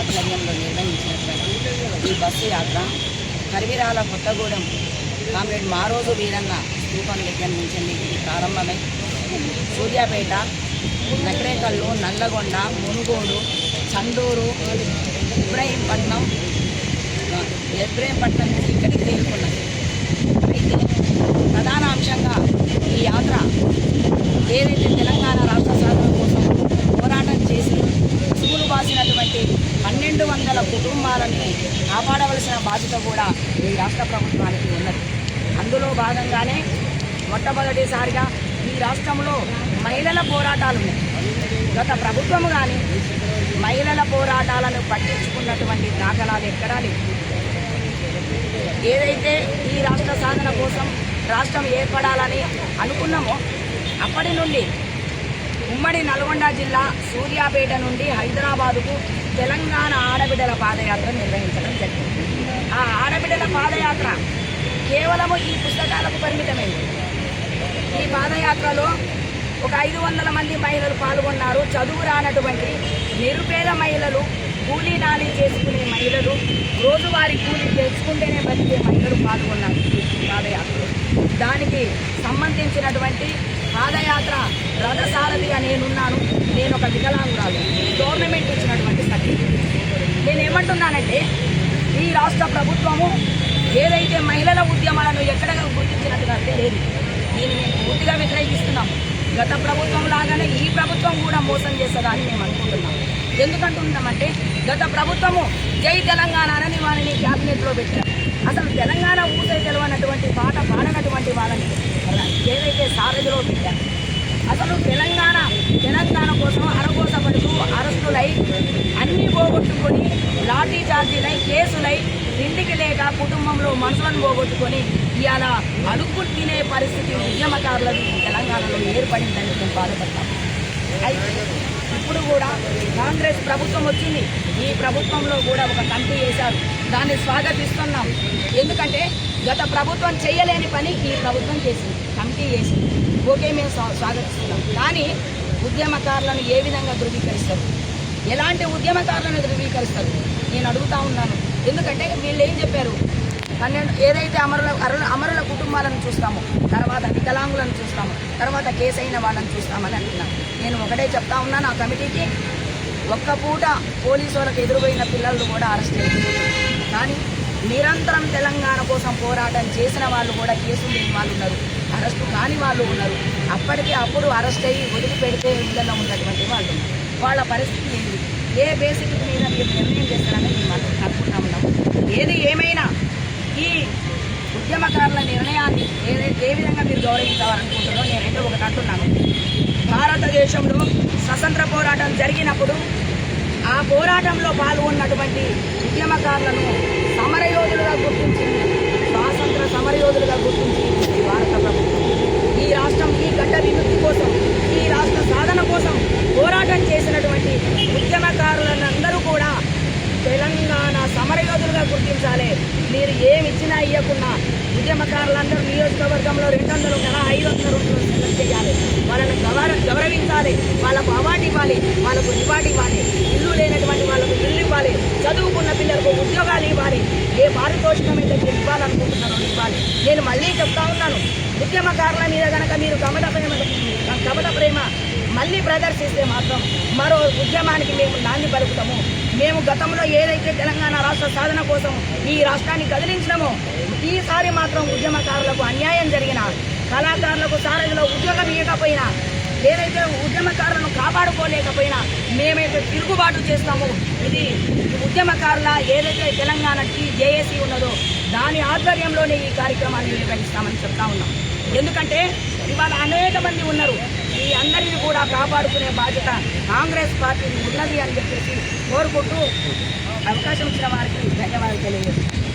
ఆధ్వర్యంలో నిర్వహించినటువంటి ఈ బస్సు యాత్ర కరివిరాల కొత్తగూడెం కామ్రేడ్ మారోజు వీరన్న స్థూపం దగ్గర నుంచి ఇది ప్రారంభమై సూర్యాపేట, నకరేకల్లు, నల్లగొండ, మునుగోడు, చండూరు, ఇబ్రహీంపట్నం నుంచి ఇక్కడికి చేరుకున్నది. అయితే ప్రధాన అంశంగా ఈ యాత్ర ఏదైతే తెలంగాణ రాష్ట్ర సాధన కోసం పోరాటం చేసి సుగులు బాసినటువంటి 1200 కుటుంబాలను కాపాడవలసిన బాధ్యత కూడా ఈ రాష్ట్ర ప్రభుత్వానికి ఉన్నది. అందులో భాగంగానే మొట్టమొదటిసారిగా ఈ రాష్ట్రంలో మహిళల పోరాటాలు ఉన్నాయి. గత ప్రభుత్వం కానీ మహిళల పోరాటాలను పట్టించుకున్నటువంటి దాఖలాలు ఎక్కడా లేవు. ఏదైతే ఈ రాష్ట్ర సాధన కోసం రాష్ట్రం ఏర్పడాలని అనుకున్నామో అప్పటి నుండి ఉమ్మడి నల్గొండ జిల్లా సూర్యాపేట నుండి హైదరాబాదుకు తెలంగాణ ఆడబిడ్డల పాదయాత్ర నిర్వహించడం జరిగింది. ఆ ఆడబిడ్డల పాదయాత్ర కేవలము ఈ పుస్తకాలకు పరిమితమైంది. ఈ పాదయాత్రలో ఒక 500 మంది మహిళలు పాల్గొన్నారు. చదువు రానటువంటి నిరుపేద మహిళలు, కూలీ నాలి చేసుకునే మహిళలు, రోజువారీ కూలీ తెచ్చుకుంటేనే బతికే మహిళలు పాల్గొన్నారు పాదయాత్రలో. దానికి సంబంధించినటువంటి పాదయాత్ర రథసారథిగా నేనున్నాను. నేను ఒక వికలాంగురాలు, గవర్నమెంట్ ఇచ్చినటువంటి సర్టిఫికేట్. నేనేమంటున్నానంటే ఈ రాష్ట్ర ప్రభుత్వము ఏదైతే మహిళల ఉద్యమాలను ఎక్కడ గుర్తించినట్టుగా లేదు. దీన్ని మేము పూర్తిగా వ్యతిరేకిస్తున్నాము. గత ప్రభుత్వం లాగానే ఈ ప్రభుత్వం కూడా మోసం చేస్తుందని మేము అనుకుంటున్నాం. ఎందుకంటున్నామంటే గత ప్రభుత్వము జై తెలంగాణ అని వారిని క్యాబినెట్లో పెట్టారు. అసలు తెలంగాణ ఊసే తెలవనటువంటి పాట పాడనటువంటి వాళ్ళని ఏదైతే సారథిలో పెట్టారు. అసలు తెలంగాణ కోసం అరగోసపడుతూ అరెస్టులై అన్నీ పోగొట్టుకొని లాఠీ చార్జీలై కేసులై ఇంటికి లేక కుటుంబంలో మనుషులను పోగొట్టుకొని ఇవాళ అడుక్కు తినే పరిస్థితి ఉద్యమకారులకు తెలంగాణలో ఏర్పడిందని మేము బాధపడతాం. అయితే ఇప్పుడు కూడా కాంగ్రెస్ ప్రభుత్వం వచ్చింది. ఈ ప్రభుత్వంలో కూడా ఒక కమిటీ వేశారు. దాన్ని స్వాగతిస్తున్నాం. ఎందుకంటే గత ప్రభుత్వం చేయలేని పని ఈ ప్రభుత్వం చేసింది, కమిటీ చేసింది. ఓకే, మేము స్వాగతిస్తున్నాం. కానీ ఉద్యమకారులను ఏ విధంగా ధృవీకరిస్తారు? ఎలాంటి ఉద్యమకారులను ధృవీకరిస్తారు? నేను అడుగుతా ఉన్నాను. ఎందుకంటే వీళ్ళు ఏం చెప్పారు? 12 ఏదైతే అమరుల కుటుంబాలను చూస్తామో, తర్వాత వికలాంగులను చూస్తాము, తర్వాత కేసు అయిన వాళ్ళని చూస్తామని అంటున్నాను. నేను ఒకటే చెప్తా ఉన్నాను, ఆ కమిటీకి ఒక్క పూట పోలీసు వాళ్ళకి ఎదురుపోయిన పిల్లలు కూడా అరెస్ట్ అయ్యారు. కానీ నిరంతరం తెలంగాణ కోసం పోరాటం చేసిన వాళ్ళు కూడా కేసులు లేని వాళ్ళు ఉన్నారు, అరెస్టు కాని వాళ్ళు ఉన్నారు. అప్పుడు అరెస్ట్ అయ్యి వదిలిపెడితే ఇళ్లలో ఉన్నటువంటి వాళ్ళు వాళ్ళ పరిస్థితి ఏంటి? ఏ బేసిక్ మీద మీరు నిర్ణయం చేస్తారని మేము అనుకుంటా ఉన్నాము. ఏది ఏమైనా ఈ ఉద్యమకారుల నిర్ణయాన్ని ఏ విధంగా మీరు గౌరవించాలనుకుంటున్నారో నేనైతే ఒకటి అంటున్నాను. భారతదేశంలో స్వతంత్ర పోరాటం జరిగినప్పుడు ఆ పోరాటంలో పాల్గొన్నటువంటి ఉద్యమకారులను సమరయోధులుగా గుర్తించింది, స్వాతంత్ర సమరయోధులుగా గుర్తించింది భారత ప్రభుత్వం. ఈ రాష్ట్రం ఈ గడ్డ విముక్తి కోసం, ఈ రాష్ట్ర సాధన కోసం పోరాటం చేసినటువంటి ఉద్యమకారులందరూ కూడా తెలంగాణ సమరయోధులుగా గుర్తించాలి. మీరు ఏమిచ్చినా ఇవ్వకుండా ఉద్యమకారులందరూ నియోజకవర్గంలో 200 కదా 500 సెలెక్ట్ చేయాలి. వాళ్ళని గౌరవించాలి, వాళ్ళకు అవార్డు ఇవ్వాలి, వాళ్ళకు రివార్డు ఇవ్వాలి. ఇల్లు లేనటువంటి వాళ్ళకు ఇల్లు ఇవ్వాలి, చదువుకున్న పిల్లలకు ఉద్యోగాలు ఇవ్వాలి. ఏ పారితోషికం అయితే ఇవ్వాలనుకుంటున్నారో ఇవ్వాలి. నేను మళ్ళీ చెప్తా ఉన్నాను, ఉద్యమకారుల మీద కనుక మీరు కపట ప్రేమ మళ్ళీ ప్రదర్శిస్తే మాత్రం మరో ఉద్యమానికి మేము నాంది పలుకుతాము. మేము గతంలో ఏదైతే తెలంగాణ రాష్ట్ర సాధన కోసం ఈ రాష్ట్రాన్ని కదిలించినామో ఈసారి మాత్రం ఉద్యమకారులకు అన్యాయం జరిగిన, కళాకారులకు సారథిలో ఉద్యోగం ఇవ్వకపోయినా, ఏదైతే ఉద్యమకారులను కాపాడుకోలేకపోయినా మేమైతే తిరుగుబాటు చేస్తామో, ఇది ఉద్యమకారుల ఏదైతే తెలంగాణ జేఏసీ ఉన్నదో దాని ఆధ్వర్యంలోనే ఈ కార్యక్రమాన్ని నిర్వహిస్తామని చెప్తా ఉన్నాం. ఎందుకంటే ఇవాళ అనేక మంది ఉన్నారు, ఈ అందరినీ కూడా కాపాడుకునే బాధ్యత కాంగ్రెస్ పార్టీ ఉన్నది అని చెప్పేసి కోరుకుంటూ అవకాశం ఇచ్చిన వారికి ధన్యవాదాలు తెలియజేస్తాను.